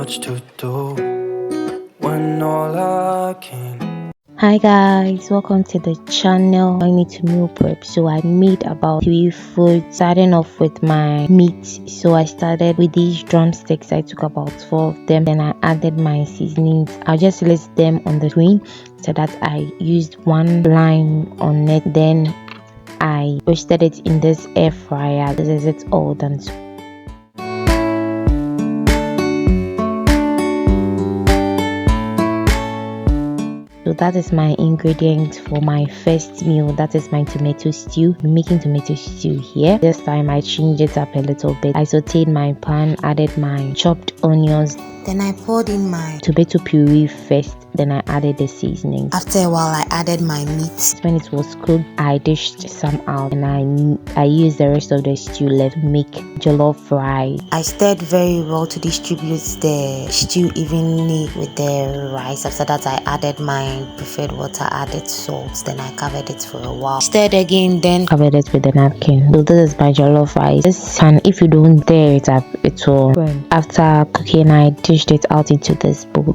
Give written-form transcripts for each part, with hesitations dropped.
much to do when all I can. Hi guys, welcome to the channel. I need to meal prep, so I made about 3 foods, starting off with my meat. So I started with these drumsticks. I took about 4 of them, then I added my seasonings. I'll just list them on the screen so that I used one line on it. Then I roasted it in this air fryer. This is it all done. So that is my ingredients for my first meal. That is my tomato stew. I'm making tomato stew here. This time I changed it up a little bit. I sauteed my pan, added my chopped onions. Then I poured in my tomato puree first, then I added the seasoning. After a while, I added my meat. When it was cooked, I dished some out and I used the rest of the stew left to make jollof rice. I stirred very well to distribute the stew evenly with the rice. After that, I added my preferred water, added salt, then I covered it for a while. Stirred again, then covered it with a napkin. So this is my jollof rice. This pan, if you don't stir it up, it will burn. After cooking, I dished it out into this bowl.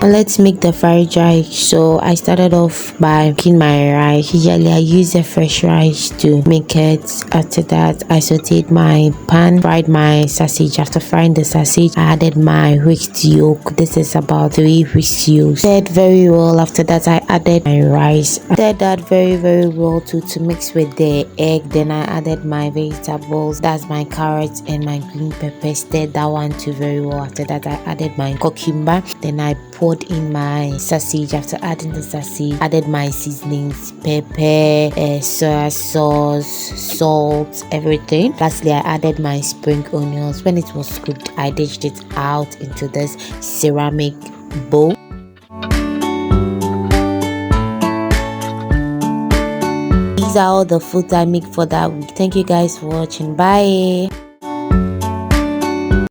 Let's make the fried rice. So I started off by cooking my rice. Usually I use the fresh rice to make it. After that, I sauteed my pan, fried my sausage. After frying the sausage, I added my whisked yolk. This is about 3 whisked yolks. Stirred very well. After that, I added my rice. I stirred that very well to mix with the egg. Then I added my vegetables. That's my carrots and my green pepper. Stirred that one too very well. After that, I added my cucumber. Then I poured in my sausage. After adding the sausage, added my seasonings, pepper, soy sauce, salt, everything. Lastly, I added my spring onions. When it was cooked, I dished it out into this ceramic bowl. These are all the foods I make for that week. Thank you guys for watching. Bye.